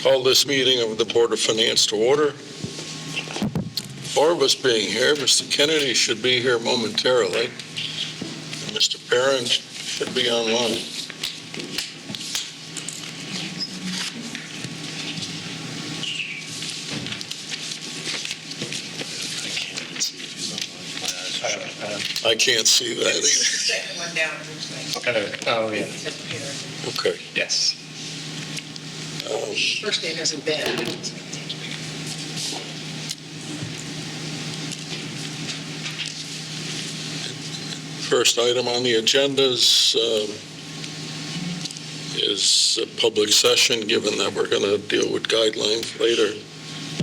Call this meeting of the Board of Finance to order. 4 of us being here, Mr. Kennedy should be here momentarily. And Mr. Perrin should be online. I can't see that either. Second one down, looks like. Oh, yeah. Okay. Yes. First name hasn't been. First item on the agenda is a public session, given that we're going to deal with guidelines later.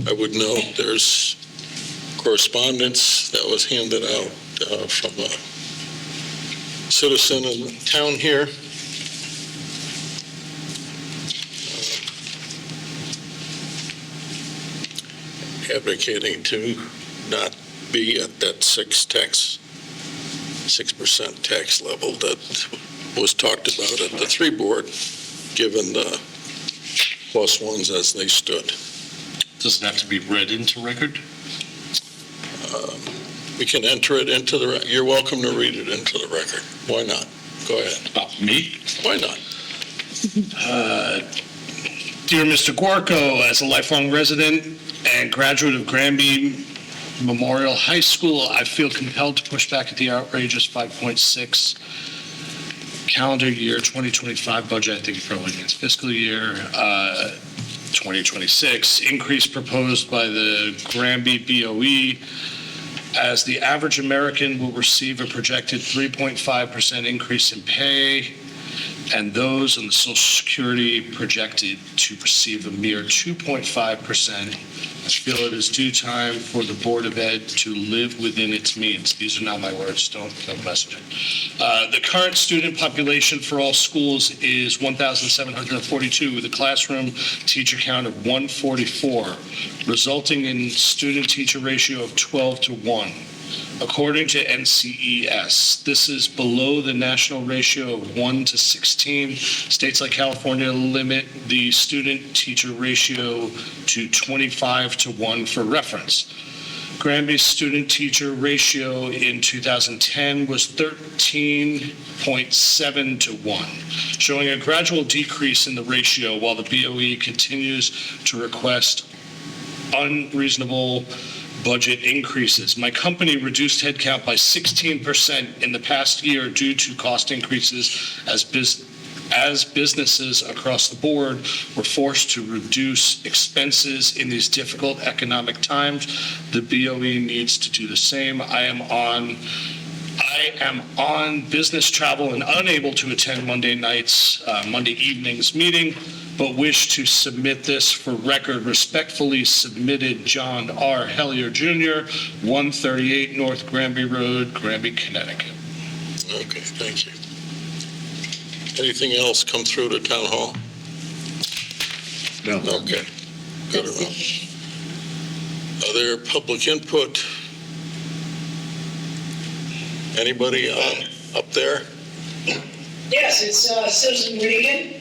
I would note there's correspondence that was handed out from a citizen in the town here. Advocating to not be at that 6% tax level that was talked about at the 3 board, given the +1s as they stood. Does it have to be read into record? We can enter it into the record. You're welcome to read it into the record. Why not? Go ahead. Me? Why not? Dear Mr. Guarco, as a lifelong resident and graduate of Granby Memorial High School, I feel compelled to push back at the outrageous 5.6 calendar year 2025 budget. I think it probably means fiscal year 2026 increase proposed by the Granby BOE, as the average American will receive a projected 3.5% increase in pay, and those on the Social Security projected to receive a mere 2.5%. I feel it is due time for the Board of Ed to live within its means. These are not my words, don't message it. The current student population for all schools is 1,742 with a classroom teacher count of 144, resulting in student-teacher ratio of 12:1. According to NCES, this is below the national ratio of 1:16. States like California limit the student-teacher ratio to 25:1 for reference. Granby's student-teacher ratio in 2010 was 13.7:1, showing a gradual decrease in the ratio while the BOE continues to request unreasonable budget increases. My company reduced headcount by 16% in the past year due to cost increases as businesses across the board were forced to reduce expenses in these difficult economic times. The BOE needs to do the same. I am on business travel and unable to attend Monday evening's meeting, but wish to submit this for record. Respectfully submitted, John R. Hellier Jr., 138 North Granby Road, Granby, Connecticut. Okay, thank you. Anything else come through the town hall? No. Okay, good enough. Other public input? Anybody up there? Yes, it's Susan Regan,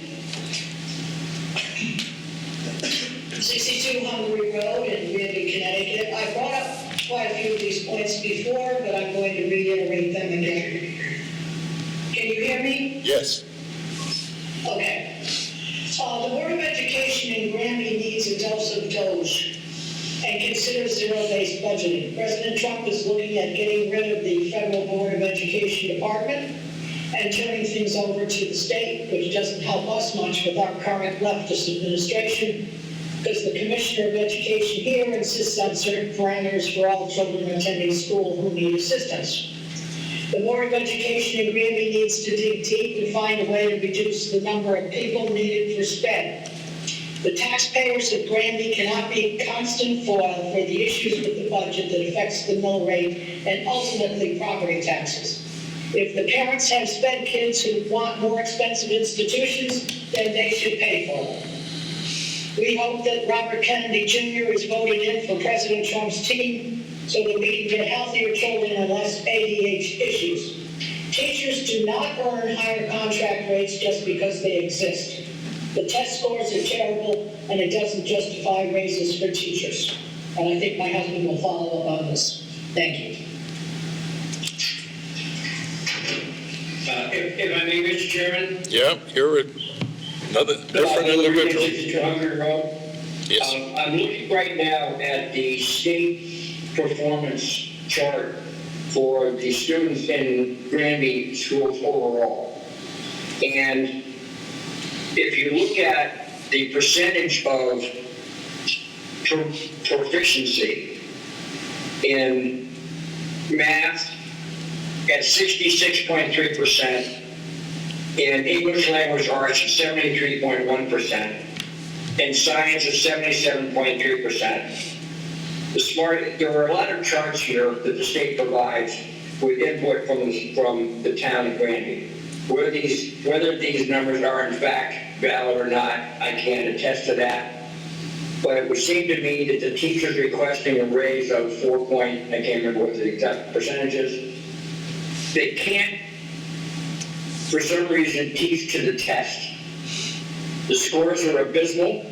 62 Hungary Road in Granby, Connecticut. I brought up quite a few of these points before, but I'm going to reiterate them again. Can you hear me? Yes. Okay. The Board of Education in Granby needs a dose of Doge and considers zero-based budgeting. President Trump is looking at getting rid of the Federal Board of Education Department and turning things over to the state, which doesn't help us much with our current leftist administration, because the Commissioner of Education here insists on certain parameters for all children attending school who need assistance. The Board of Education in Granby needs to dig deep and find a way to reduce the number of people needed for sped. The taxpayers of Granby cannot be constant foil for the issues with the budget that affects the mill rate and ultimately property taxes. If the parents have sped kids who want more expensive institutions, then they should pay for them. We hope that Robert Kennedy Jr. is voted in for President Trump's team so that we can get healthier children and less ADH issues. Teachers do not earn higher contract rates just because they exist. The test scores are terrible level, and it doesn't justify raises for teachers. And I think my husband will follow up on this. Thank you. If I may, Mr. Chairman? Yeah, you're another different individual. Yes. I'm looking right now at the state performance chart for the students in Granby schools overall. And if you look at the percentage of proficiency in math at 66.3%, in English language arts at 73.1%, in science at 77.3%. There are a lot of charts here that the state provides with input from the town of Granby. Whether these numbers are in fact valid or not, I can't attest to that. But it would seem to me that the teachers requesting a raise of I can't remember what the exact percentages, they can't, for some reason, teach to the test. The scores are abysmal.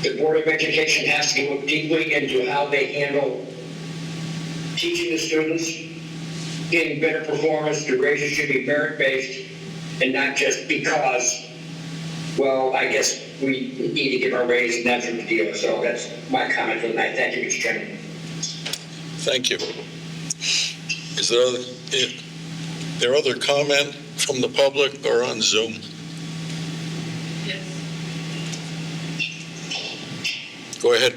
The Board of Education has to look deeply into how they handle teaching the students, getting better performance. The raises should be merit-based and not just because, well, I guess we need to give our raise and that's the deal. So that's my comment for tonight. Thank you, Mr. Chairman. Thank you. Is there other comment from the public or on Zoom? Yes. Go ahead.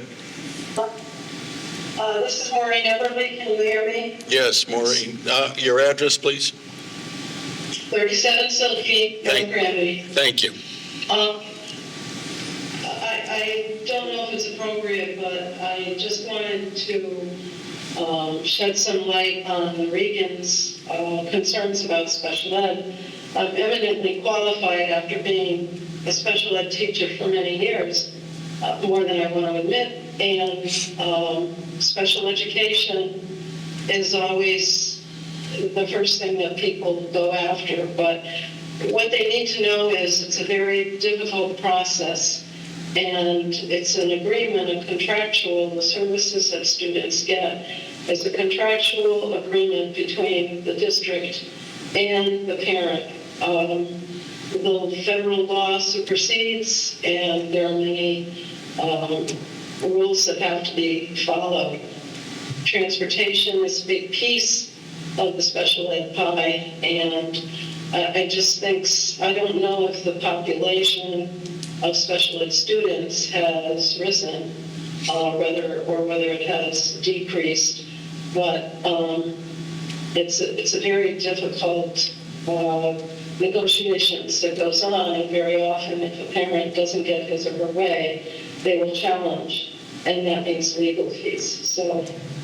This is Maureen Everly. Can you hear me? Yes, Maureen. Your address, please. 37 Silky, North Granby. Thank you. I don't know if it's appropriate, but I just wanted to shed some light on Regan's concerns about special ed. I'm eminently qualified after being a special ed teacher for many years, more than I want to admit, and special education is always the first thing that people go after. But what they need to know is it's a very difficult process, and it's an agreement, a contractual, the services that students get is a contractual agreement between the district and the parent. The federal law supersedes, and there are many rules that have to be followed. Transportation is a big piece of the special ed pie, and I just think, I don't know if the population of special ed students has risen, whether it has decreased, but it's a very difficult negotiations that goes on, and very often if a parent doesn't get his or her way, they will challenge, and that means legal fees. So,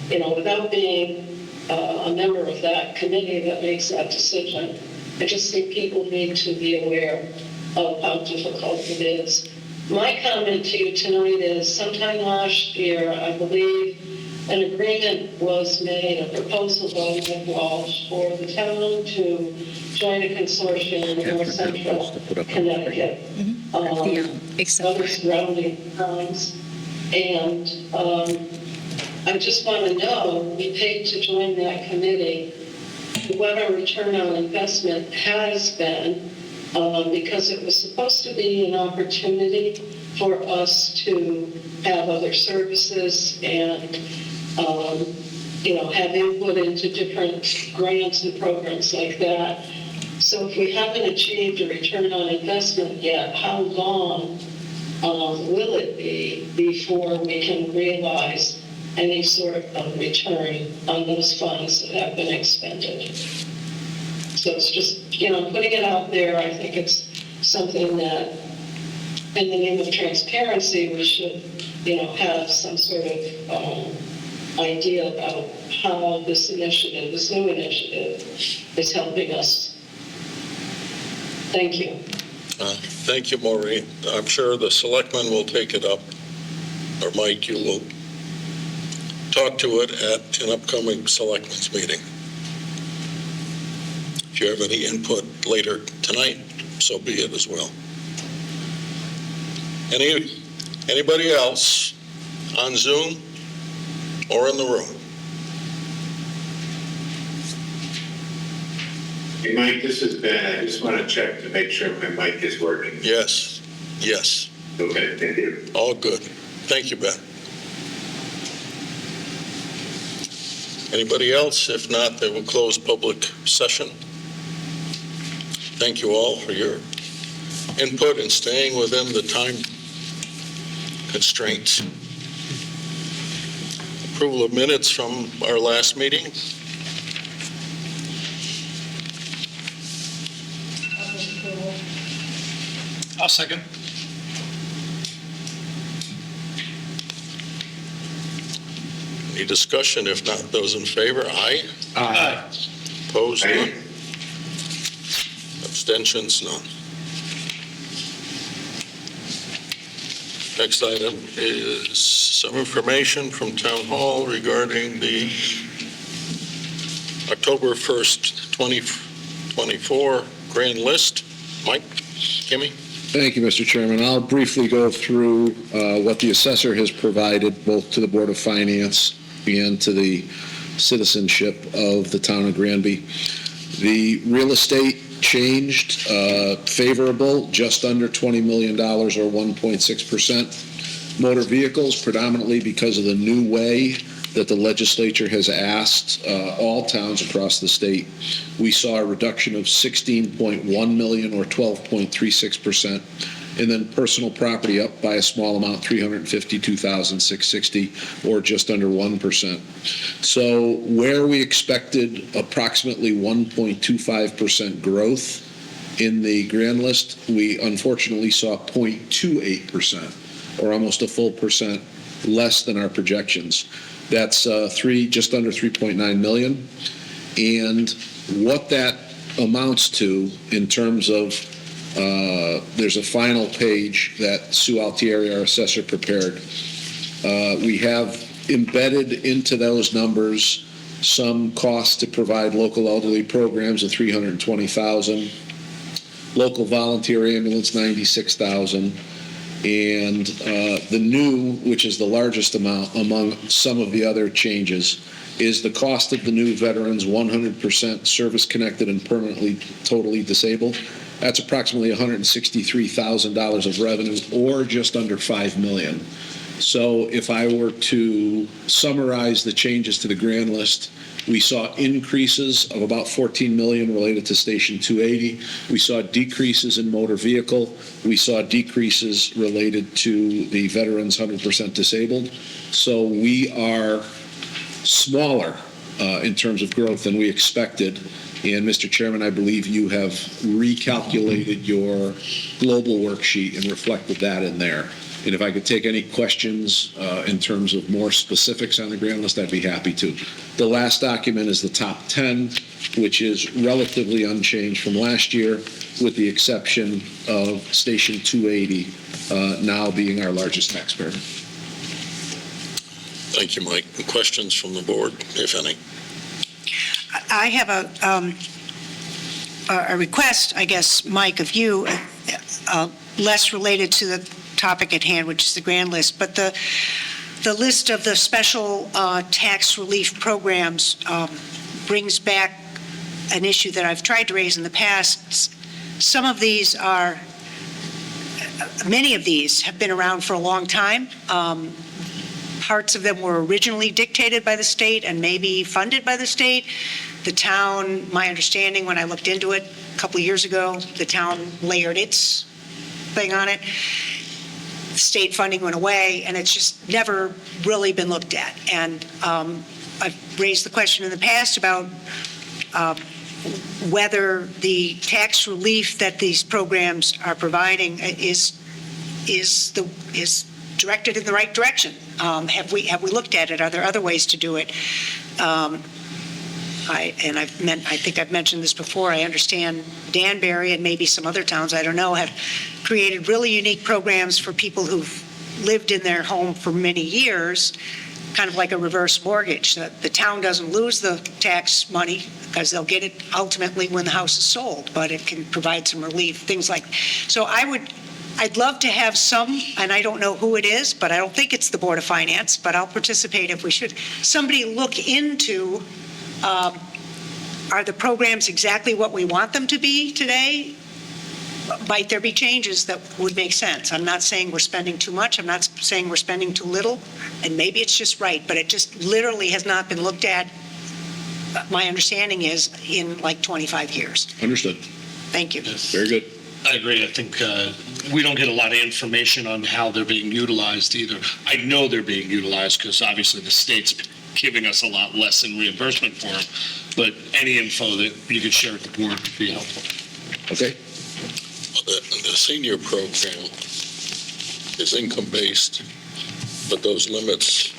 without being a member of that committee that makes that decision, I just think people need to be aware of how difficult it is. My comment to you tonight is sometime last year, I believe, an agreement was made, a proposal by Nick Walsh for the town to join a consortium in North Central Connecticut, other surrounding towns. And I just want to know, we paid to join that committee, what our return on investment has been, because it was supposed to be an opportunity for us to have other services and have input into different grants and programs like that. So if we haven't achieved a return on investment yet, how long will it be before we can realize any sort of return on those funds that have been expended? So it's just, putting it out there. I think it's something that, in the name of transparency, we should, have some sort of idea about how this initiative, this new initiative, is helping us. Thank you. Thank you, Maureen. I'm sure the selectmen will take it up, or Mike, you will talk to it at an upcoming selectmen's meeting. If you have any input later tonight, so be it as well. Anybody else on Zoom or in the room? Hey, Mike, this is Ben. I just want to check to make sure my mic is working. Yes. Okay, thank you. All good. Thank you, Ben. Anybody else? If not, then we'll close public session. Thank you all for your input and staying within the time constraints. Approval of minutes from our last meeting. I'll second. Any discussion? If not, those in favor, aye. Aye. Opposed, none. Abstentions, none. Next item is some information from Town Hall regarding the October 1st, 2024 grand list. Mike, Kimmy? Thank you, Mr. Chairman. I'll briefly go through what the assessor has provided both to the Board of Finance and to the citizenship of the town of Granby. The real estate changed favorable, just under $20 million or 1.6%. Motor vehicles, predominantly because of the new way that the legislature has asked all towns across the state. We saw a reduction of 16.1 million or 12.36%. And then personal property up by a small amount, 352,660 or just under 1%. So where we expected approximately 1.25% growth in the grand list, we unfortunately saw 0.28% or almost a full percent less than our projections. That's just under 3.9 million. And what that amounts to in terms of, there's a final page that Sue Altieri, our assessor, prepared. We have embedded into those numbers some costs to provide local elderly programs of 320,000, local volunteer ambulance 96,000, and the new, which is the largest amount among some of the other changes, is the cost of the new veterans 100% service-connected and permanently totally disabled. That's approximately $163,000 of revenue, or just under $5 million. So if I were to summarize the changes to the grand list, we saw increases of about 14 million related to Station 280. We saw decreases in motor vehicle. We saw decreases related to the veterans 100% disabled. So we are smaller in terms of growth than we expected. And Mr. Chairman, I believe you have recalculated your global worksheet and reflected that in there. And if I could take any questions in terms of more specifics on the grand list, I'd be happy to. The last document is the top 10, which is relatively unchanged from last year, with the exception of Station 280 now being our largest taxpayer. Thank you, Mike. Questions from the board, if any? I have a request, I guess, Mike, of you, less related to the topic at hand, which is the grand list, but the list of the special tax relief programs brings back an issue that I've tried to raise in the past. Many of these have been around for a long time. Parts of them were originally dictated by the state and maybe funded by the state. The town, my understanding when I looked into it a couple of years ago, the town layered its thing on it. State funding went away, and it's just never really been looked at. And I've raised the question in the past about whether the tax relief that these programs are providing is directed in the right direction. Have we looked at it? Are there other ways to do it? I think I've mentioned this before. I understand Danbury and maybe some other towns, I don't know, have created really unique programs for people who've lived in their home for many years, kind of like a reverse mortgage. The town doesn't lose the tax money because they'll get it ultimately when the house is sold, but it can provide some relief, things like. So I would I'd love to have some, and I don't know who it is, but I don't think it's the Board of Finance, but I'll participate if we should. Somebody look into, are the programs exactly what we want them to be today? Might there be changes that would make sense? I'm not saying we're spending too much. I'm not saying we're spending too little. And maybe it's just right, but it just literally has not been looked at, my understanding is, in like 25 years. Understood. Thank you. Very good. I agree. I think we don't get a lot of information on how they're being utilized either. I know they're being utilized because obviously the state's giving us a lot less in reimbursement for them, but any info that you could share with the board would be helpful. Okay. The senior program is income-based, but those limits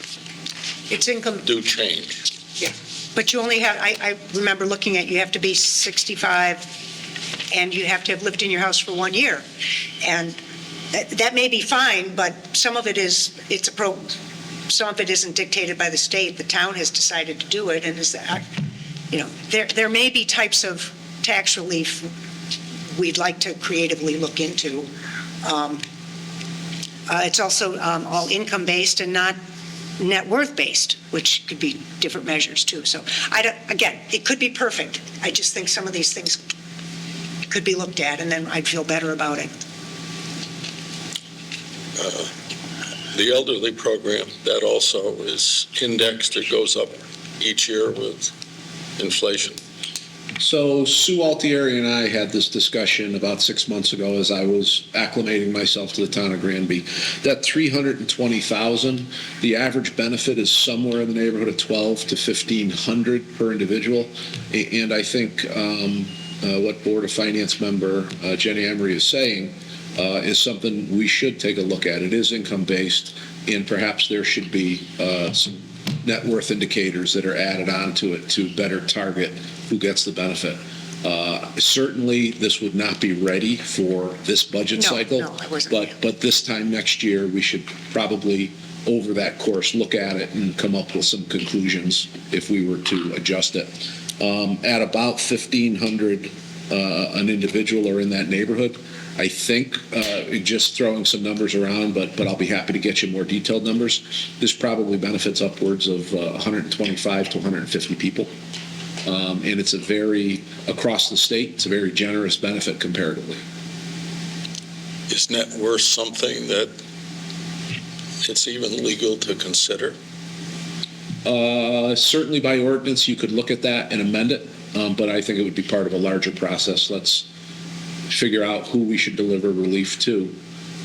It's income, do change. yeah. But you only have, I remember looking at, you have to be 65 and you have to have lived in your house for 1 year. And that may be fine, but some of it is, some of it isn't dictated by the state. The town has decided to do it, and there may be types of tax relief we'd like to creatively look into. It's also all income-based and not net worth-based, which could be different measures too. So again, it could be perfect. I just think some of these things could be looked at, and then I'd feel better about it. The elderly program, that also is indexed, it goes up each year with inflation. So Sue Altieri and I had this discussion about 6 months ago as I was acclimating myself to the town of Granby. That $320,000, the average benefit is somewhere in the neighborhood of $1,200 to $1,500 per individual. And I think what Board of Finance member Jenny Emery is saying is something we should take a look at. It is income-based, and perhaps there should be some net worth indicators that are added onto it to better target who gets the benefit. Certainly, this would not be ready for this budget cycle. No, it wasn't. But this time next year, we should probably, over that course, look at it and come up with some conclusions if we were to adjust it. At about $1,500 an individual or in that neighborhood, I think, just throwing some numbers around, but I'll be happy to get you more detailed numbers. This probably benefits upwards of 125 to 150 people. And it's across the state, it's a very generous benefit comparatively. Is net worth something that it's even legal to consider? Certainly by ordinance, you could look at that and amend it, but I think it would be part of a larger process. Let's figure out who we should deliver relief to,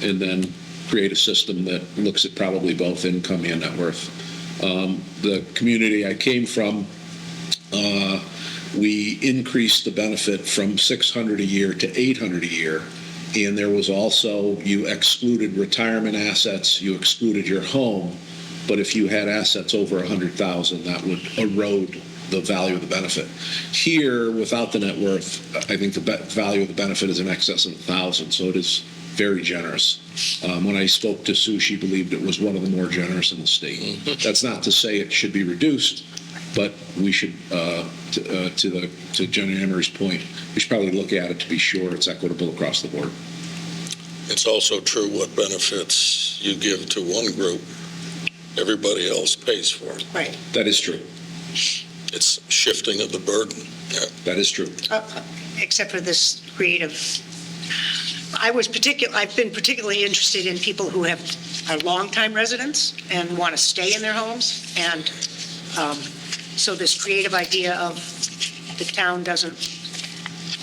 and then create a system that looks at probably both income and net worth. The community I came from, we increased the benefit from $600 a year to $800 a year, and there was also, you excluded retirement assets, you excluded your home, but if you had assets over $100,000, that would erode the value of the benefit. Here, without the net worth, I think the value of the benefit is in excess of $1,000, so it is very generous. When I spoke to Sue, she believed it was one of the more generous in the state. That's not to say it should be reduced, but we should, to Jenny Emery's point, we should probably look at it to be sure it's equitable across the board. It's also true what benefits you give to one group, everybody else pays for it. Right. That is true. It's shifting of the burden. Yeah. That is true. Except for this creative. I've been particularly interested in people who are longtime residents and want to stay in their homes. And so this creative idea of the town doesn't,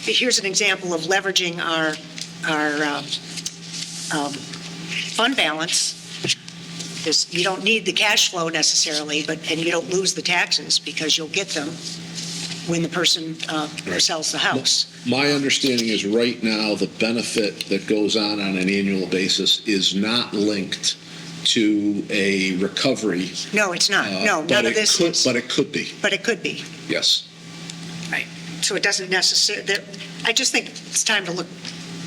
here's an example of leveraging our fund balance. Because you don't need the cash flow necessarily, and you don't lose the taxes because you'll get them when the person sells the house. My understanding is right now the benefit that goes on an annual basis is not linked to a recovery. No, it's not. No, none of this is. But it could be. But it could be. Yes. Right. So it doesn't necessarily, I just think it's time to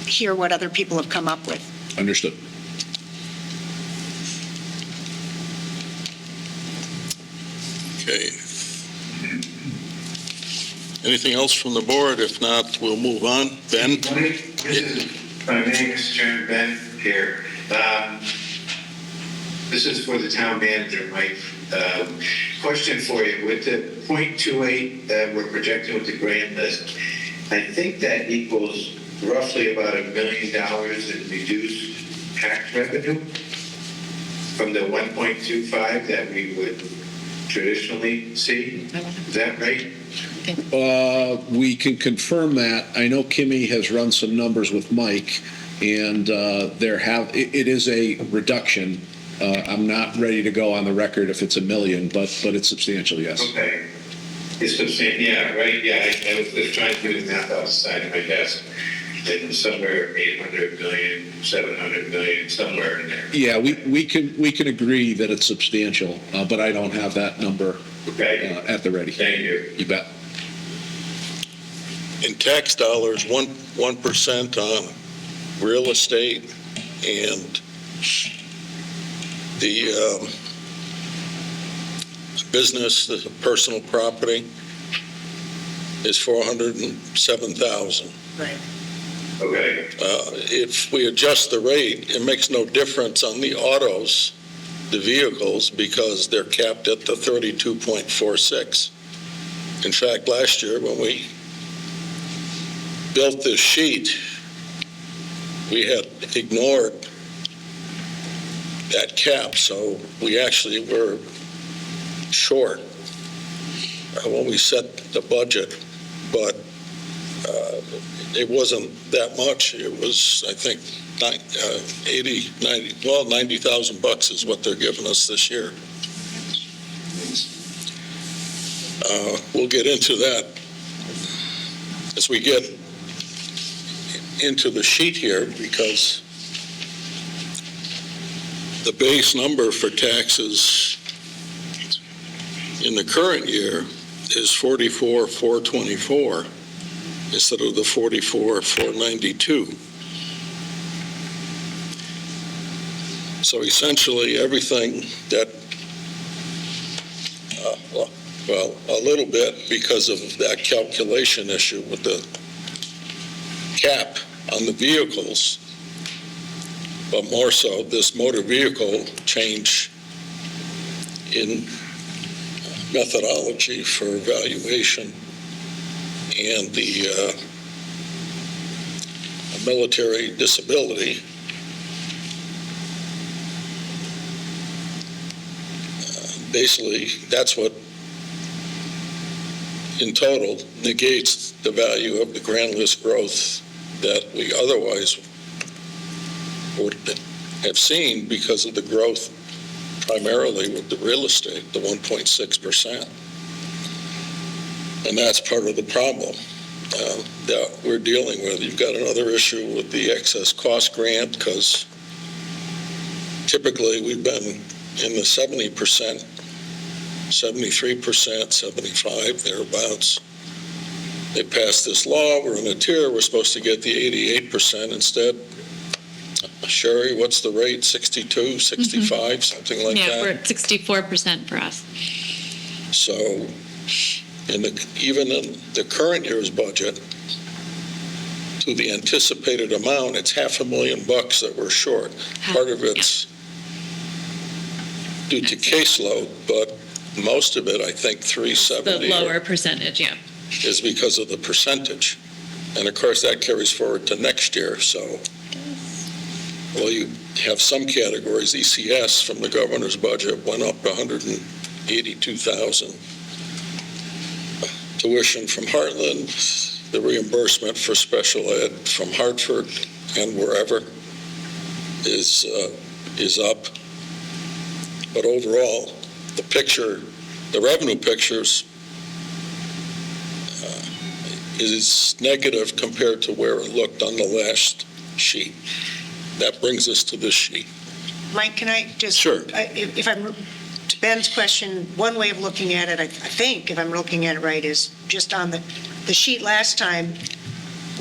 hear what other people have come up with. Understood. Okay. Anything else from the board? If not, we'll move on. Ben? This is, my name is Chairman Ben. here. This is for the town manager, Mike. Question for you. With the .28 that we're projecting with the grand list, I think that equals roughly about $1 million in reduced tax revenue from the 1.25 that we would traditionally see. Is that right? We can confirm that. I know Kimmy has run some numbers with Mike, and it is a reduction. I'm not ready to go on the record if it's $1 million, but it's substantial, yes. Okay. It's substantial, yeah, right, yeah. I was just trying to do the math outside of my desk. And somewhere 800 million, 700 million, somewhere in there. Yeah, we can agree that it's substantial, but I don't have that number at the ready. Thank you. You bet. In tax dollars, 1% on real estate and the business, the personal property is 407,000. Right. Okay. If we adjust the rate, it makes no difference on the autos, the vehicles, because they're capped at the 32.46. In fact, last year when we built this sheet, we had ignored that cap, so we actually were short when we set the budget, but it wasn't that much. It was, I think, 90,000 bucks is what they're giving us this year. We'll get into that as we get into the sheet here, because the base number for taxes in the current year is 44,424 instead of the 44,492. So essentially everything that, well, a little bit because of that calculation issue with the cap on the vehicles, but more so this motor vehicle change in methodology for evaluation and the military disability. Basically, that's what in total negates the value of the grand list growth that we otherwise would have seen because of the growth primarily with the real estate, the 1.6%. And that's part of the problem that we're dealing with. You've got another issue with the excess cost grant, because typically we've been in the 70%, 73%, 75%, thereabouts. They passed this law, we're in a tier, we're supposed to get the 88% instead. Sherry, what's the rate, 62, 65, something like that? Yeah, we're at 64% for us. So even in the current year's budget, to the anticipated amount, it's $500,000 that we're short. Part of it's due to caseload, but most of it, I think 370. The lower percentage, yeah. Is because of the percentage. And of course, that carries forward to next year. So, well, you have some categories. ECS from the governor's budget went up 182,000. Tuition from Heartland, the reimbursement for special ed from Hartford and wherever is up. But overall, the picture, the revenue pictures is negative compared to where it looked on the last sheet. That brings us to this sheet. Mike, can I just? Sure. If I'm, to Ben's question, one way of looking at it, I think, if I'm looking at it right, is just on the sheet last time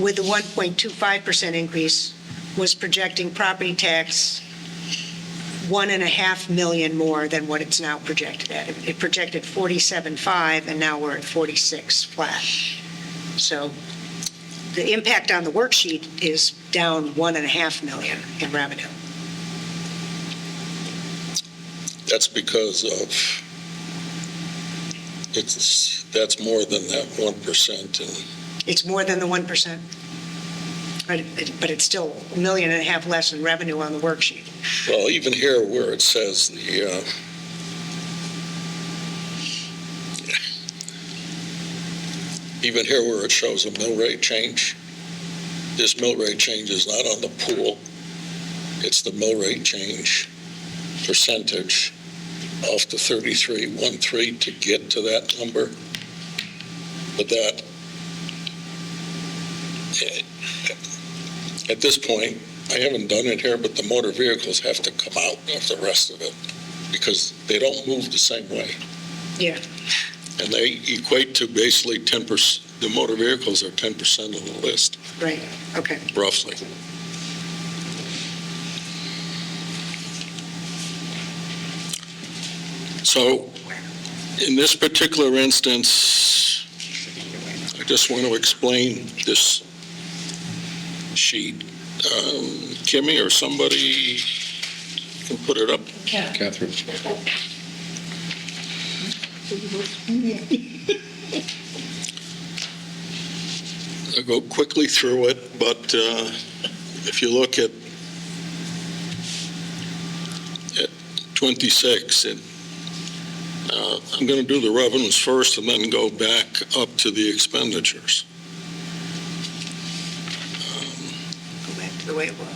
with the 1.25% increase was projecting property tax $1.5 million more than what it's now projected at. It projected 47.5, and now we're at 46 flat. So the impact on the worksheet is down 1.5 million in revenue. That's because of, that's more than that 1%. And It's more than the 1%, but it's still 1.5 million less in revenue on the worksheet. well, even here where it says the, even here where it shows a mill rate change, this mill rate change is not on the pool. It's the mill rate change percentage off the 33.13 to get to that number. But that, at this point, I haven't done it here, but the motor vehicles have to come out of the rest of it because they don't move the same way. Yeah. And they equate to basically 10%, the motor vehicles are 10% of the list, Right, okay. roughly. So in this particular instance, I just want to explain this sheet. Kimmy or somebody can put it up. Catherine? I'll go quickly through it, but if you look at 26, I'm going to do the revenues first and then go back up to the expenditures. Go back to the way it was.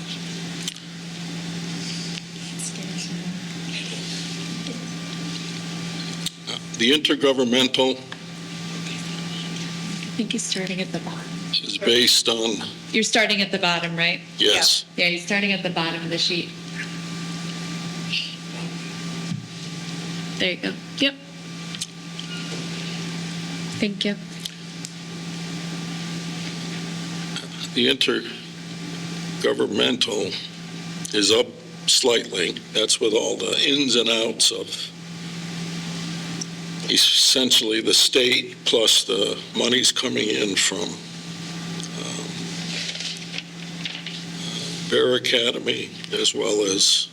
The intergovernmental I think he's starting at the bottom. is based on, You're starting at the bottom, right? yes, Yeah, he's starting at the bottom of the sheet. There you go. Yep. Thank you. the intergovernmental is up slightly. That's with all the ins and outs of essentially the state plus the monies coming in from Bear Academy, as well as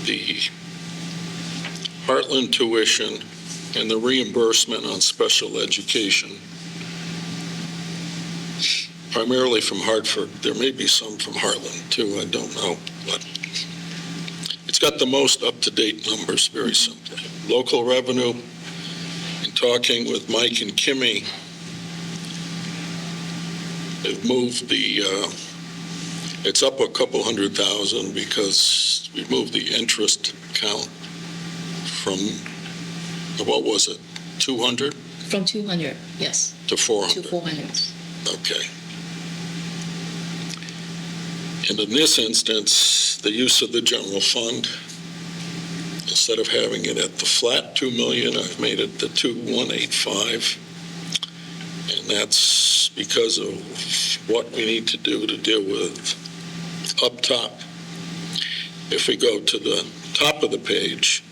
the Heartland tuition and the reimbursement on special education, primarily from Hartford. There may be some from Heartland too, I don't know, but it's got the most up-to-date numbers, very simply. Local revenue, in talking with Mike and Kimmy, they've moved the, it's up a couple $100,000 because we moved the interest account from, what was it, 200 From 200, yes, to 400? to 400. Okay. And in this instance, the use of the general fund, instead of having it at the flat 2 million, I've made it the 2,185. And that's because of what we need to do to deal with up top. If we go to the top of the page,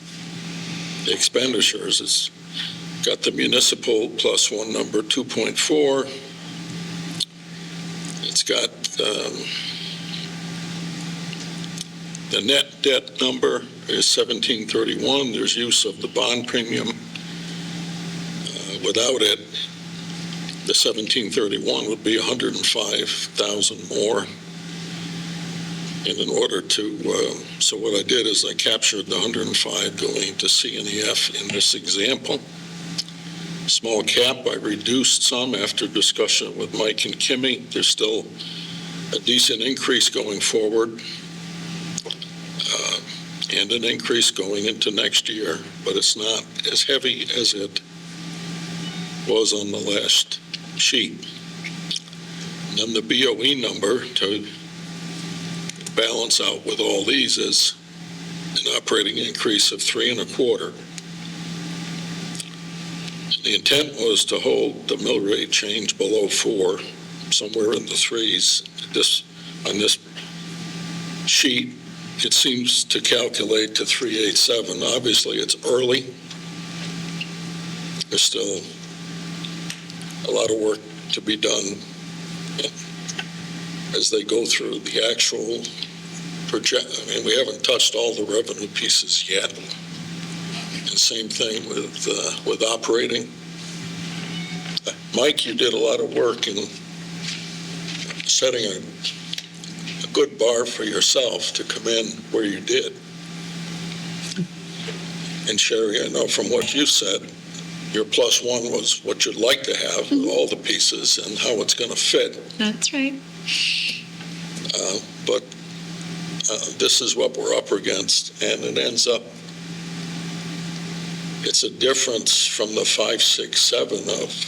the expenditures, it's got the municipal plus one number, 2.4. It's got the net debt number is 1731. There's use of the bond premium. Without it, the 1731 would be 105,000 more. And in order to, so what I did is I captured the 105 going to C and F in this example. Small cap, I reduced some after discussion with Mike and Kimmy. There's still a decent increase going forward and an increase going into next year, but it's not as heavy as it was on the last sheet. And then the BOE number to balance out with all these is an operating increase of 3.25. The intent was to hold the mill rate change below 4, somewhere in the 3s. On this sheet, it seems to calculate to 387. Obviously, it's early. There's still a lot of work to be done as they go through the actual project. I mean, we haven't touched all the revenue pieces yet. And same thing with operating. Mike, you did a lot of work in setting a good bar for yourself to come in where you did. And Sherry, I know from what you said, your plus one was what you'd like to have with all the pieces and how it's going to fit. That's right. But this is what we're up against, and it ends up, it's a difference from the 5, 6, 7 of,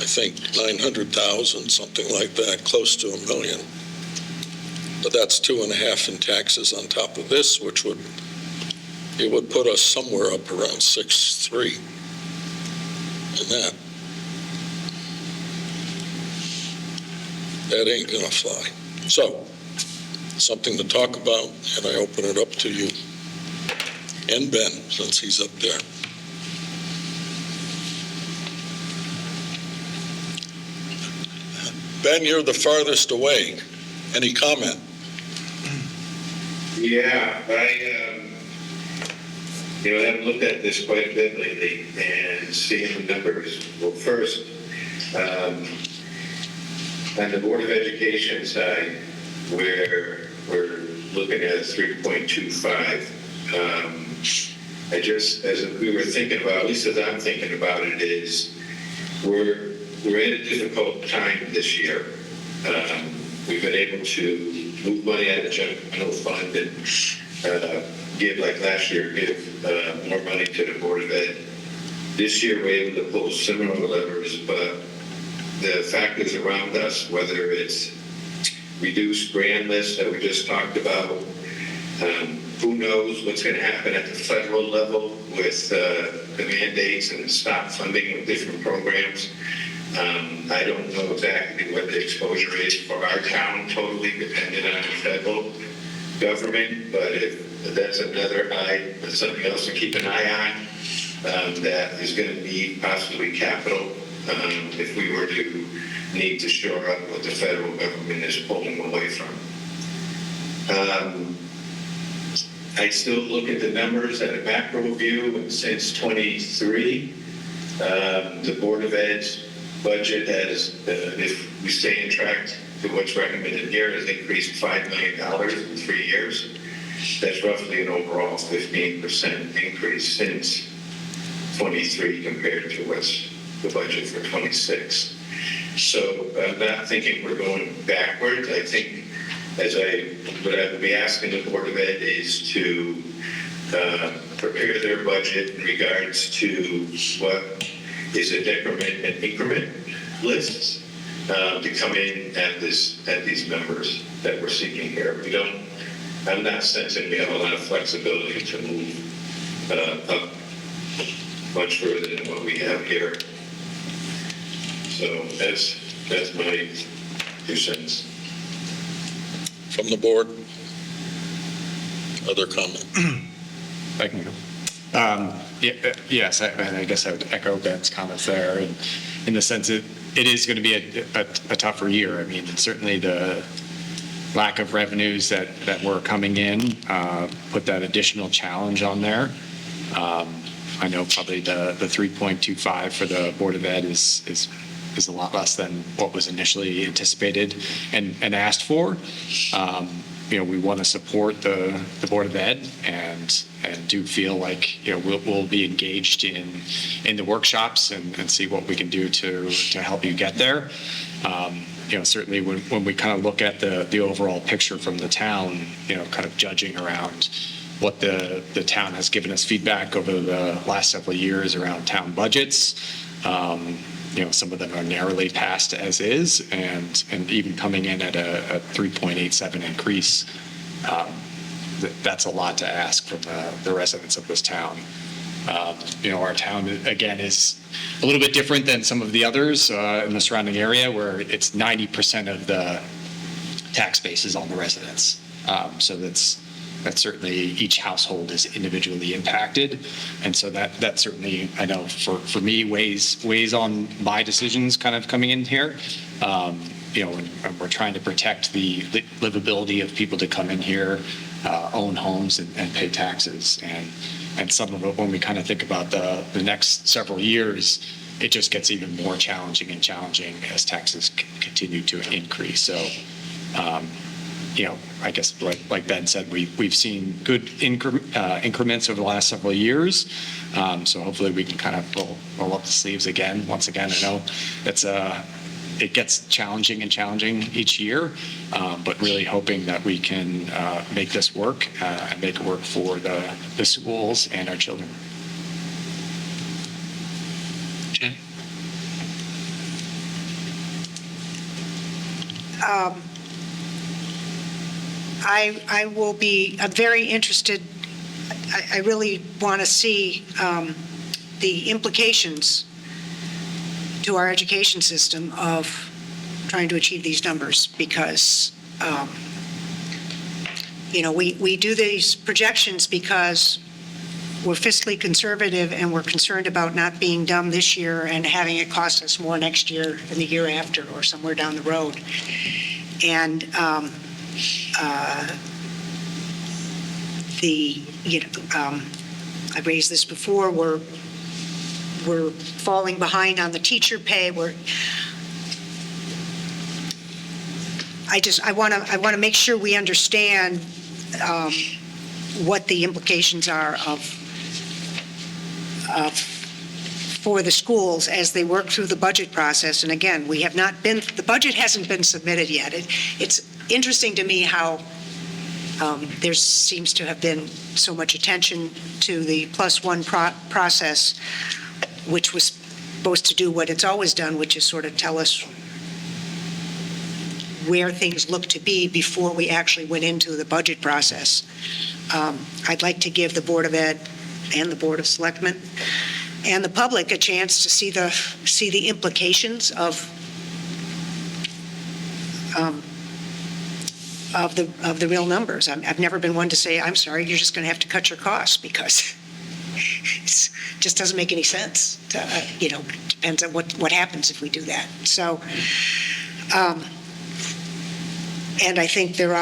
I think, 900,000, something like that, close to $1 million. But that's 2.5 in taxes on top of this, which would put us somewhere up around 6.3. And that ain't gonna fly. So, something to talk about, and I open it up to you and Ben, since he's up there. Ben, you're the farthest away. Any comment? Yeah, I haven't looked at this quite a bit lately and seeing the numbers. Well, first, on the Board of Education side, where we're looking at 3.25, as we were thinking about, at least as I'm thinking about it, is we're in a difficult time this year. We've been able to move money out of the general fund and give, like last year, give more money to the Board of Ed. This year, we're able to pull similar levers, but the factors around us, whether it's reduced grand list that we just talked about, who knows what's going to happen at the federal level with the mandates and stop funding of different programs. I don't know exactly what the exposure is for our town, totally dependent on the federal government, but if that's something else to keep an eye on, that is going to need possibly capital if we were to need to shore up what the federal government is pulling away from. I still look at the numbers at a macro view, and since 23, the Board of Ed's budget has, if we stay in track to what's recommended here, has increased $5 million in 3 years. That's roughly an overall 15% increase since 23 compared to what's the budget for 26. So I'm not thinking we're going backwards. I think what I would be asking the Board of Ed is to prepare their budget in regards to what is a decrement and increment lists to come in at these numbers that we're seeking here. I'm not sensing we have a lot of flexibility to move up much further than what we have here. So that's my 2 cents. From the board? Other comment? I can go. Yes, I guess I would echo Ben's comments there, in the sense that it is going to be a tougher year. I mean, certainly the lack of revenues that were coming in put that additional challenge on there. I know probably the 3.25 for the Board of Ed is a lot less than what was initially anticipated and asked for. We want to support the Board of Ed and do feel like we'll be engaged in the workshops and see what we can do to help you get there. Certainly when we kind of look at the overall picture from the town, kind of judging around what the town has given us feedback over the last several years around town budgets. Some of them are narrowly passed as is, and even coming in at a 3.87 increase, that's a lot to ask from the residents of this town. Our town, again, is a little bit different than some of the others in the surrounding area, where it's 90% of the tax base is on the residents. So that's certainly each household is individually impacted. And so that certainly, I know for me, weighs on my decisions kind of coming in here. And we're trying to protect the livability of people to come in here, own homes and pay taxes. And some of it, when we kind of think about the next several years, it just gets even more challenging as taxes continue to increase. So, I guess like Ben said, we've seen good increments over the last several years. So hopefully we can kind of roll up the sleeves again. Once again, I know it gets challenging each year, but really hoping that we can make this work and make it work for the schools and our children. Jenny? I'm very interested. I really want to see the implications to our education system of trying to achieve these numbers, because, we do these projections because we're fiscally conservative and we're concerned about not being done this year and having it cost us more next year and the year after or somewhere down the road. And I've raised this before, we're falling behind on the teacher pay. I want to make sure we understand what the implications are for the schools as they work through the budget process. And again, the budget hasn't been submitted yet. It's interesting to me how there seems to have been so much attention to the +1 process, which was supposed to do what it's always done, which is sort of tell us where things look to be before we actually went into the budget process. I'd like to give the Board of Ed and the Board of Selectmen and the public a chance to see the implications of the real numbers. I've never been one to say, I'm sorry, you're just going to have to cut your costs, because it just doesn't make any sense. Depends on what happens if we do that. So, and I think there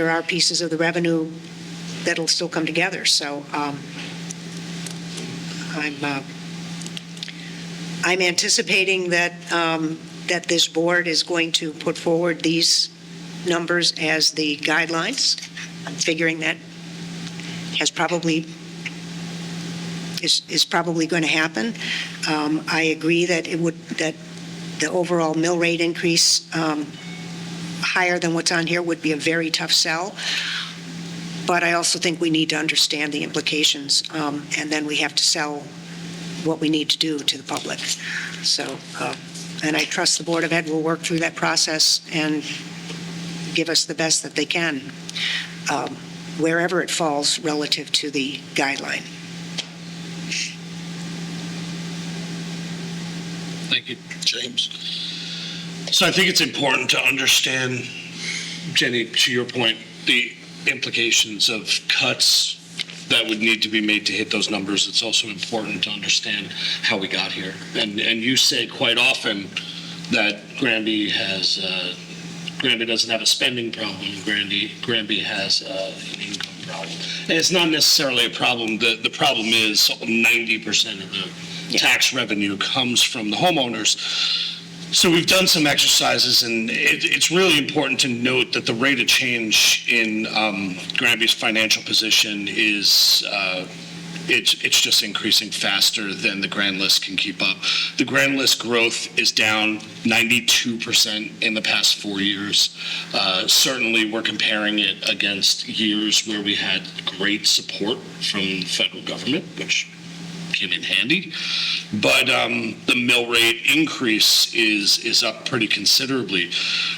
are pieces of the revenue that'll still come together. So I'm anticipating that this board is going to put forward these numbers as the guidelines. I'm figuring that is probably going to happen. I agree that that the overall mill rate increase higher than what's on here would be a very tough sell. But I also think we need to understand the implications, and then we have to sell what we need to do to the public. So, and I trust the Board of Ed will work through that process and give us the best that they can, wherever it falls relative to the guideline. Thank you. James? So I think it's important to understand, Jenny, to your point, the implications of cuts that would need to be made to hit those numbers. It's also important to understand how we got here. And you say quite often that Granby doesn't have a spending problem. Granby has an income problem. And it's not necessarily a problem. The problem is 90% of the tax revenue comes from the homeowners. So we've done some exercises, and it's really important to note that the rate of change in Granby's financial position is it's just increasing faster than the grand list can keep up. The grand list growth is down 92% in the past 4 years. Certainly, we're comparing it against years where we had great support from the federal government, which came in handy, but the mill rate increase is up pretty considerably.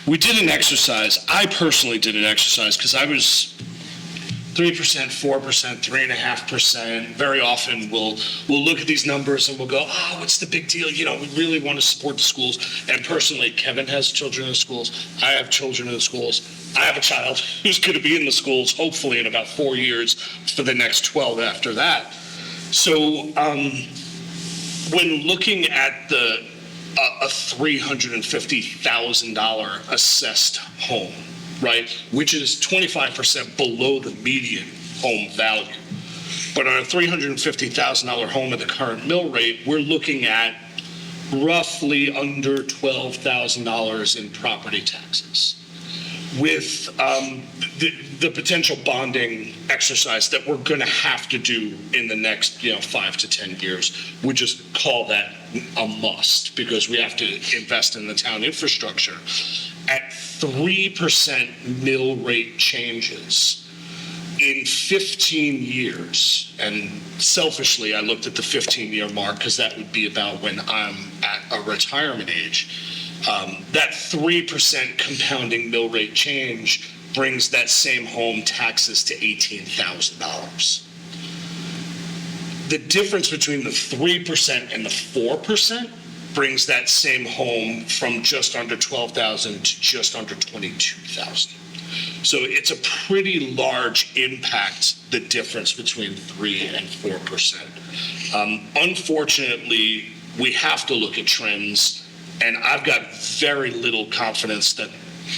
We did an exercise. I personally did an exercise because I was 3%, 4%, 3.5%. Very often we'll look at these numbers and we'll go, oh, what's the big deal? We really want to support the schools. And personally, Kevin has children in the schools. I have children in the schools. I have a child who's going to be in the schools, hopefully in about 4 years for the next 12 after that. So when looking at the a $350,000 assessed home, right? Which is 25% below the median home value. But on a $350,000 home at the current mill rate, we're looking at roughly under $12,000 in property taxes. With the potential bonding exercise that we're going to have to do in the next 5 to 10 years, we just call that a must because we have to invest in the town infrastructure. At 3% mill rate changes in 15 years, and selfishly I looked at the 15-year mark because that would be about when I'm at a retirement age. That 3% compounding mill rate change brings that same home taxes to $18,000. The difference between the 3% and the 4% brings that same home from just under $12,000 to just under $22,000. So it's a pretty large impact, the difference between 3 and 4%. Unfortunately, we have to look at trends. And I've got very little confidence that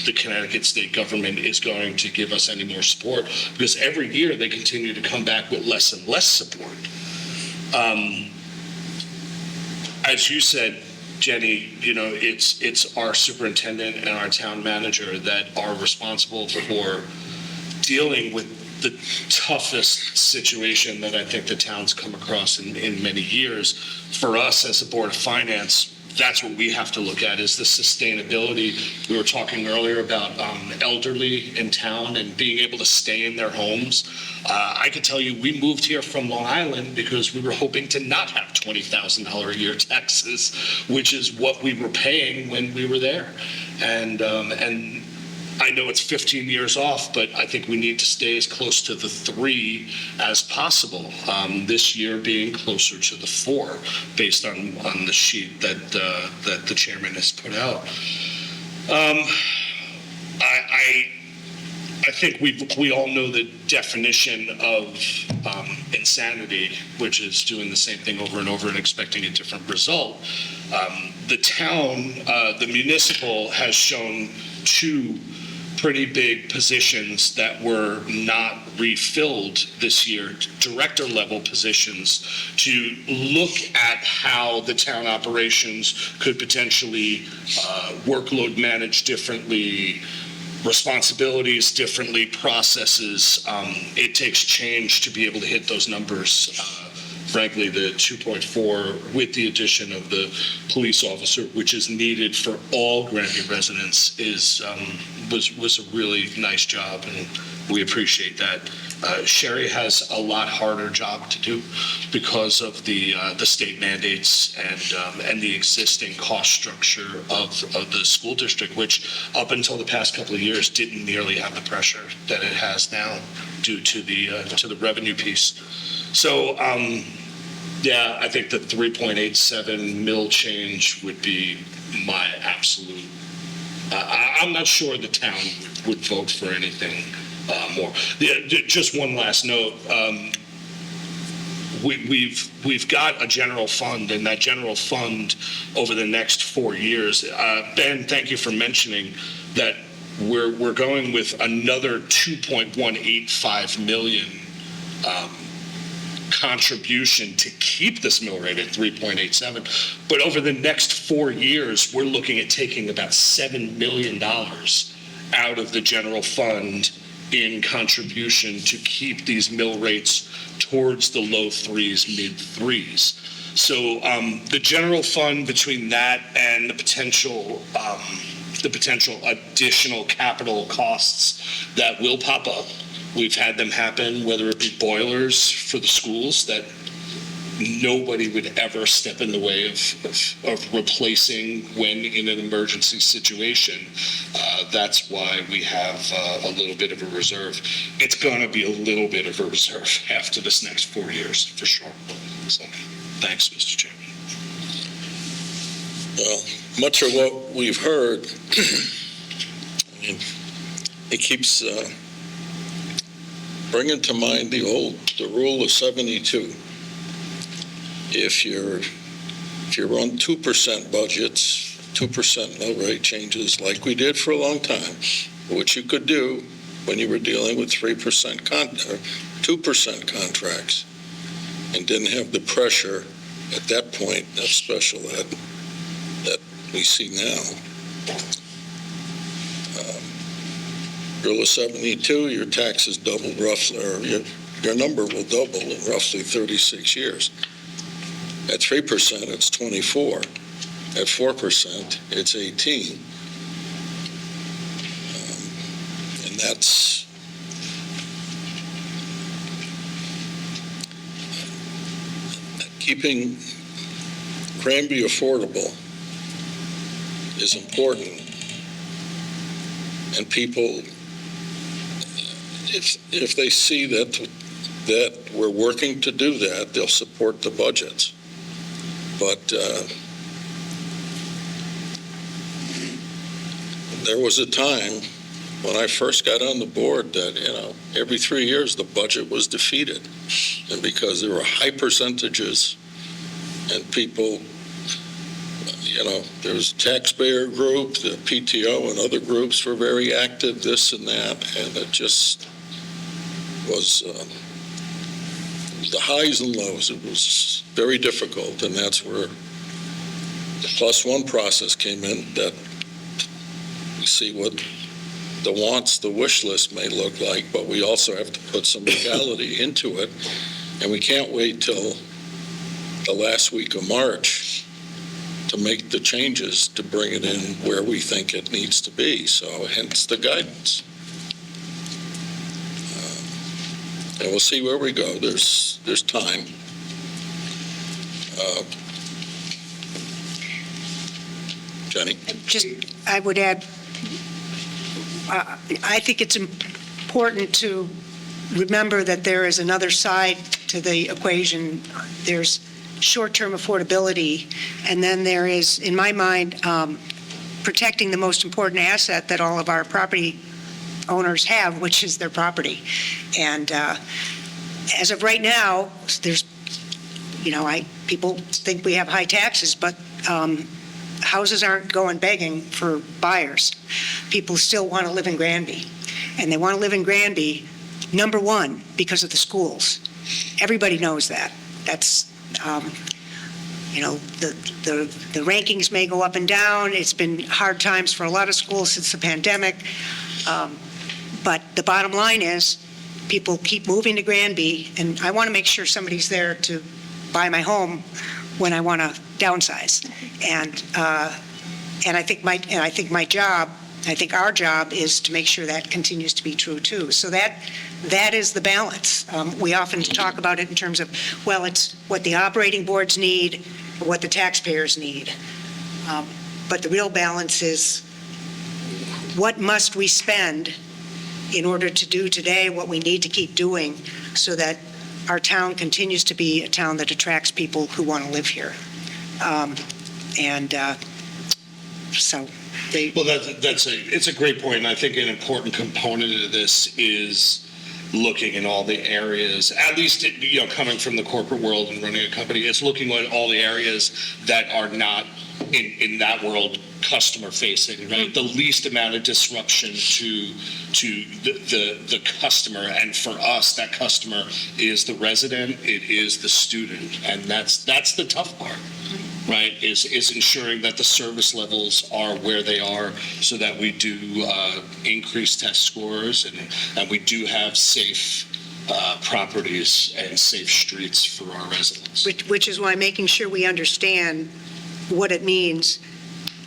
the Connecticut state government is going to give us any more support because every year they continue to come back with less and less support. As you said, Jenny, it's our superintendent and our town manager that are responsible for dealing with the toughest situation that I think the town's come across in many years. For us as a Board of Finance, that's what we have to look at is the sustainability. We were talking earlier about elderly in town and being able to stay in their homes. I can tell you we moved here from Long Island because we were hoping to not have $20,000 a year taxes, which is what we were paying when we were there. And I know it's 15 years off, but I think we need to stay as close to the 3 as possible. This year being closer to the 4, based on the sheet that the chairman has put out. I think we all know the definition of insanity, which is doing the same thing over and over and expecting a different result. The town, the municipal, has shown 2 pretty big positions that were not refilled this year, director level positions, to look at how the town operations could potentially workload manage differently, responsibilities differently, processes. It takes change to be able to hit those numbers. Frankly, the 2.4 with the addition of the police officer, which is needed for all Granby residents, was a really nice job, and we appreciate that. Sherry has a lot harder job to do because of the state mandates and the existing cost structure of the school district, which up until the past couple of years didn't nearly have the pressure that it has now due to the revenue piece. So, yeah, I think the 3.87 mil change would be my absolute. I'm not sure the town would vote for anything more. Just one last note. We've got a general fund, and that general fund over the next 4 years. Ben, thank you for mentioning that we're going with another 2.185 million. Contribution to keep this mill rate at 3.87. But over the next 4 years, we're looking at taking about $7 million out of the general fund in contribution to keep these mill rates towards the low 3s, mid 3s. So the general fund, between that and the potential additional capital costs that will pop up. We've had them happen, whether it be boilers for the schools that nobody would ever step in the way of replacing when in an emergency situation. That's why we have a little bit of a reserve. It's going to be a little bit of a reserve after this next 4 years, for sure. So, thanks, Mr. Chairman. Well, much of what we've heard, it keeps bringing to mind the rule of 72. If you're if you run 2% budgets, 2% mill rate changes like we did for a long time, which you could do when you were dealing with 2% contracts, and didn't have the pressure at that point of special ed that we see now. Rule of 72, your taxes doubled roughly, or your number will double in roughly 36 years. At 3%, it's 24. At 4%, it's 18. And that's keeping Granby affordable is important. And people, if they see that we're working to do that, they'll support the budgets. But there was a time when I first got on the board that, every 3 years the budget was defeated. And because there were high percentages and people, there was a taxpayer group, the PTO and other groups were very active, this and that, and it just was the highs and lows. It was very difficult, and that's where the +1 process came in, that we see what the wants, the wish list may look like, but we also have to put some legality into it, and we can't wait till the last week of March to make the changes to bring it in where we think it needs to be. So hence the guidance. And we'll see where we go. There's time. Jenny? I would add, I think it's important to remember that there is another side to the equation. There's short-term affordability, and then there is, in my mind, protecting the most important asset that all of our property owners have, which is their property. And as of right now, there's, people think we have high taxes, but houses aren't going begging for buyers. People still want to live in Granby, and they want to live in Granby, number one, because of the schools. Everybody knows that. That's the rankings may go up and down. It's been hard times for a lot of schools since the pandemic. But the bottom line is people keep moving to Granby, and I want to make sure somebody's there to buy my home when I want to downsize. And I think our job is to make sure that continues to be true too. So that is the balance. We often talk about it in terms of, well, it's what the operating boards need, or what the taxpayers need. But the real balance is, what must we spend in order to do today what we need to keep doing so that our town continues to be a town that attracts people who want to live here. It's a great point, and I think an important component of this is looking in all the areas, at least, coming from the corporate world and running a company, it's looking at all the areas that are not in that world customer facing, right? The least amount of disruption to the customer, and for us, that customer is the resident, it is the student, and that's the tough part, right? Is ensuring that the service levels are where they are, so that we do increase test scores, and we do have safe properties and safe streets for our residents. Which is why making sure we understand what it means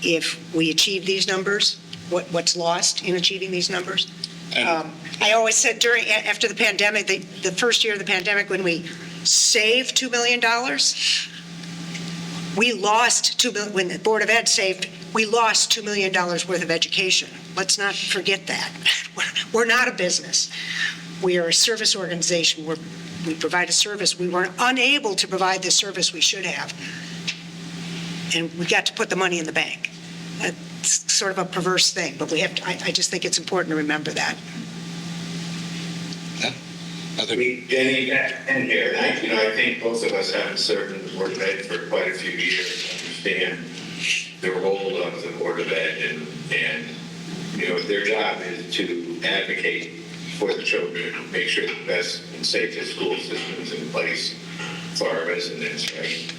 if we achieve these numbers, what's lost in achieving these numbers. I always said after the pandemic, the first year of the pandemic, when we saved $2 million, we lost $2 million. When the Board of Ed saved, we lost $2 million worth of education. Let's not forget that. We're not a business. We are a service organization. We provide a service. We were unable to provide the service we should have. And we got to put the money in the bank. It's sort of a perverse thing, but we have to, I just think it's important to remember that. Yeah. Jenny and here, and I think both of us haven't served in the Board of Ed for quite a few years, understand the role of the Board of Ed, and their job is to advocate for the children and make sure the best and safest school systems in place for our residents, right?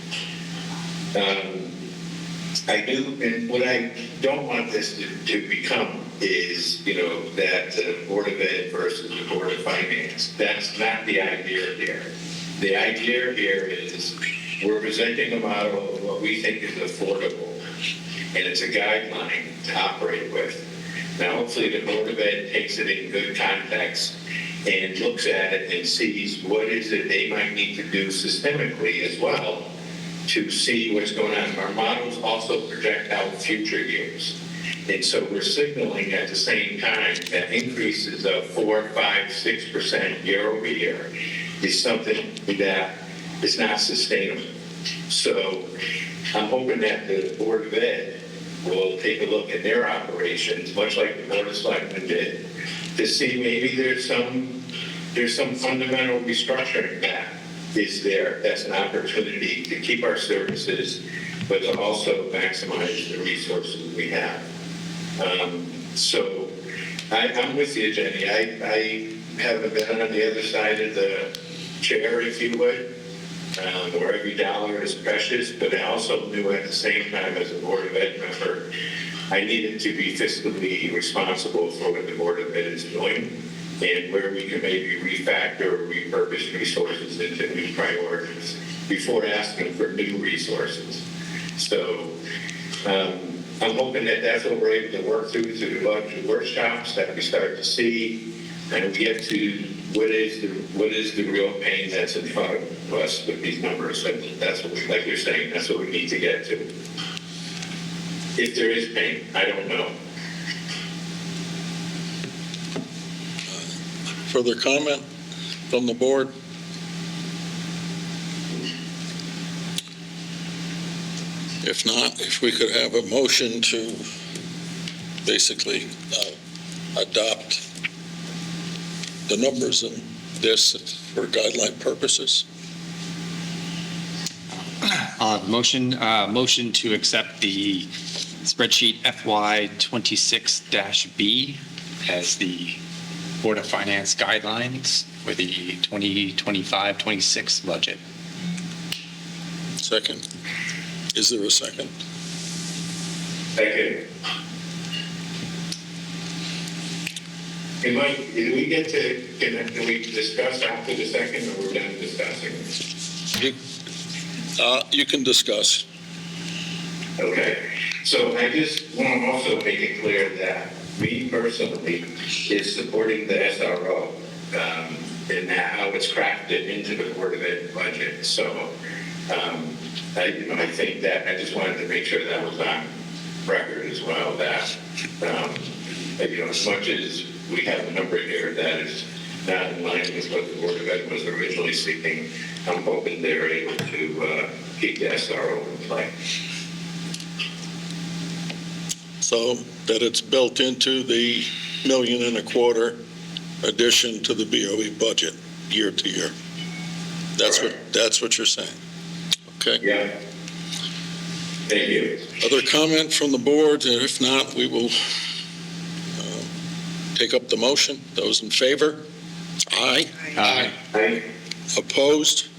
I do, and what I don't want this to become is, that the Board of Ed versus the Board of Finance. That's not the idea here. The idea here is we're presenting a model of what we think is affordable, and it's a guideline to operate with. Now, hopefully the Board of Ed takes it in good context and looks at it and sees what is it they might need to do systemically as well to see what's going on. Our models also project out future years. And so we're signaling at the same time that increases of 4%, 5%, 6% year over year is something that is not sustainable. So I'm hoping that the Board of Ed will take a look at their operations, much like the Board of Selectmen did, to see maybe there's some fundamental restructuring that is there. That's an opportunity to keep our services, but to also maximize the resources we have. So I'm with you, Jenny. I haven't been on the other side of the chair, if you would, where every dollar is precious, but I also knew at the same time as a Board of Ed member, I needed to be fiscally responsible for what the Board of Ed is doing and where we can maybe refactor or repurpose resources into new priorities before asking for new resources. So I'm hoping that that's what we're able to work through the budget workshops, that we start to see and we get to what is the real pain that's in front of us with these numbers. And that's what we, like you're saying, that's what we need to get to. If there is pain, I don't know. Further comment from the board? If not, if we could have a motion to basically adopt the numbers in this for guideline purposes. Motion to accept the spreadsheet FY 26-B as the Board of Finance guidelines for the 2025-26 budget. Second. Is there a second? Second. Hey, Mike, did we get to, can we discuss after the second, or we're done discussing? You can discuss. Okay, so I just want to also make it clear that me personally is supporting the SRO and how it's crafted into the Board of Ed budget. So I think that I just wanted to make sure that was on record as well, that as much as we have a number here that is not in line with what the Board of Ed was originally seeking, I'm hoping they're able to keep the SRO in play. So that it's built into the $1.25 million addition to the BOE budget year to year. That's what you're saying. Okay. Yeah. Thank you. Other comment from the board? And if not, we will take up the motion. Those in favor? Aye. Aye. Aye. Opposed?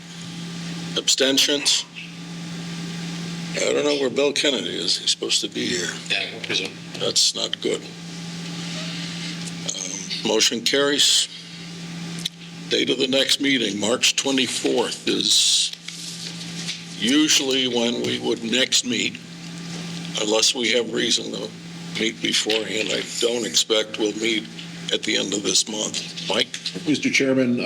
Abstentions? I don't know where Bill Kennedy is. He's supposed to be here. Yeah, I presume. That's not good. Motion carries. Date of the next meeting, March 24th, is usually when we would next meet, unless we have reason to meet beforehand. I don't expect we'll meet at the end of this month. Mike? Mr. Chairman,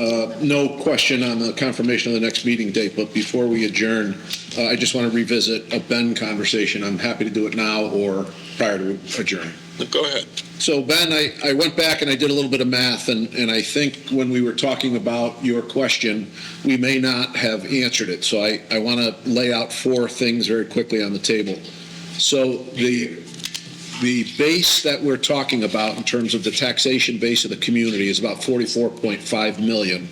no question on the confirmation of the next meeting date, but before we adjourn, I just want to revisit a Ben conversation. I'm happy to do it now or prior to adjourn. Go ahead. So Ben, I went back and I did a little bit of math, and I think when we were talking about your question, we may not have answered it. So I want to lay out 4 things very quickly on the table. So The base that we're talking about in terms of the taxation base of the community is about 44.5 million.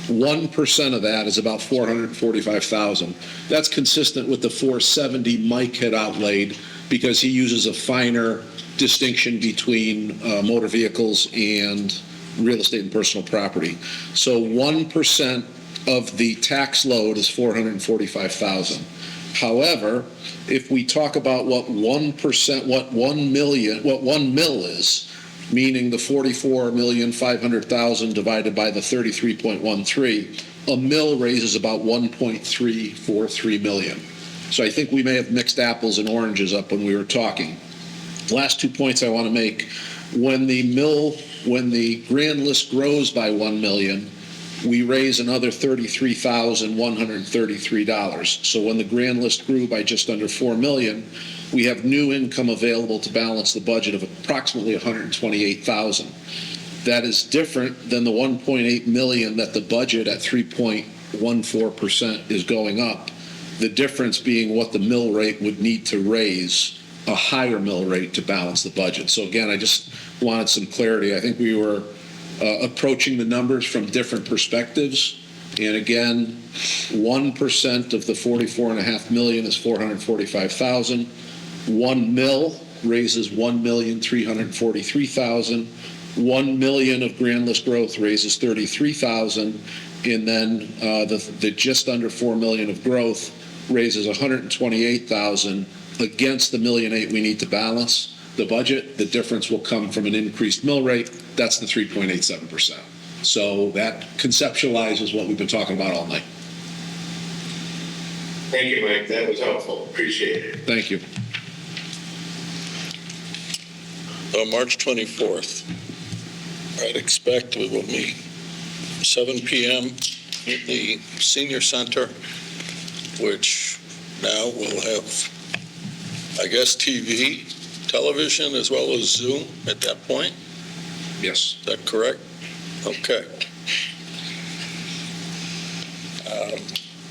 1% of that is about 445,000. That's consistent with the 470 Mike had outlaid because he uses a finer distinction between motor vehicles and real estate and personal property. So 1% of the tax load is 445,000. However, if we talk about what 1%, what 1 mil is, meaning the 44,500,000 divided by the 33.13, a mill raises about 1.343 million. So I think we may have mixed apples and oranges up when we were talking. Last 2 points I want to make. When the grand list grows by 1 million, we raise another $33,133. So when the grand list grew by just under 4 million, we have new income available to balance the budget of approximately 128,000. That is different than the 1.8 million that the budget at 3.14% is going up. The difference being what the mill rate would need to raise, a higher mill rate to balance the budget. So again, I just wanted some clarity. I think we were approaching the numbers from different perspectives. And again, 1% of the 44.5 million is 445,000. 1 mil raises 1,343,000. 1 million of grand list growth raises 33,000. And then the just under 4 million of growth raises 128,000 against the 1.8 million we need to balance the budget. The difference will come from an increased mill rate. That's the 3.87%. So that conceptualizes what we've been talking about all night. Thank you, Mike. That was helpful. Appreciate it. Thank you. March 24th, I'd expect we will meet 7 p.m. at the Senior Center, which now will have, I guess, television, as well as Zoom at that point. Yes. Is that correct? Okay.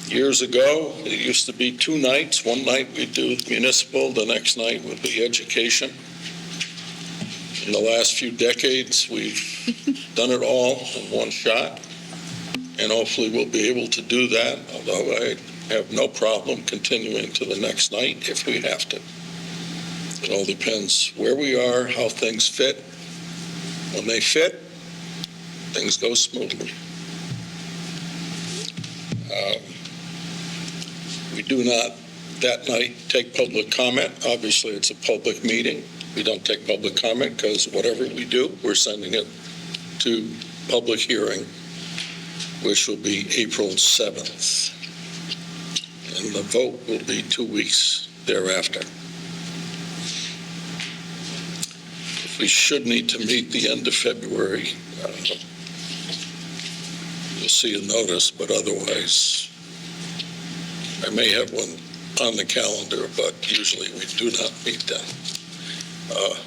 Years ago, it used to be 2 nights. One night we'd do municipal, the next night would be education. In the last few decades, we've done it all in one shot, and hopefully we'll be able to do that, although I have no problem continuing to the next night if we have to. It all depends where we are, how things fit. When they fit, things go smoothly. We do not, that night, take public comment. Obviously, it's a public meeting. We don't take public comment because whatever we do, we're sending it to public hearing, which will be April 7th. And the vote will be 2 weeks thereafter. If we should need to meet the end of February, you'll see a notice, but otherwise, I may have one on the calendar, but usually we do not meet then.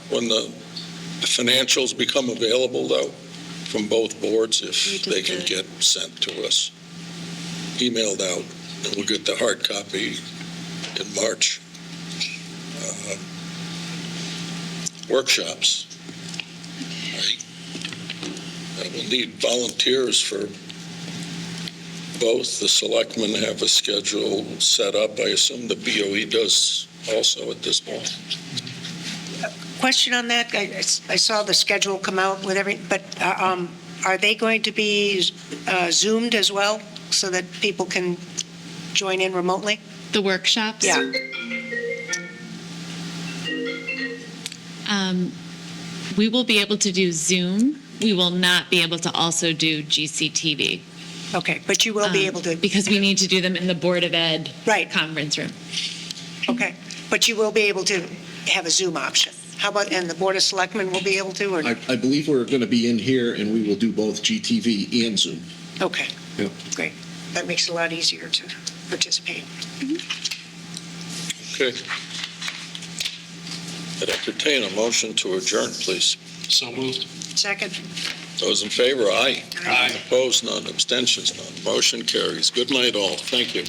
When the financials become available, though, from both boards, if they can get sent to us, emailed out, and we'll get the hard copy in March. Workshops. I will need volunteers for both. The selectmen have a schedule set up. I assume the BOE does also at this point. Question on that. I saw the schedule come out with but are they going to be Zoomed as well so that people can join in remotely? The workshops? Yeah. We will be able to do Zoom. We will not be able to also do GCTV. Okay, but you will be able to. Because we need to do them in the Board of Ed Right. conference room. Okay, but you will be able to have a Zoom option. How about, and the Board of Selectmen will be able to, or? I believe we're going to be in here and we will do both GTV and Zoom. Okay, Yeah. great. That makes it a lot easier to participate. Okay. I'd entertain a motion to adjourn, please. So moved. Second. Those in favor, aye. Aye. Opposed, none. Abstentions, none. Motion carries. Good night, all. Thank you.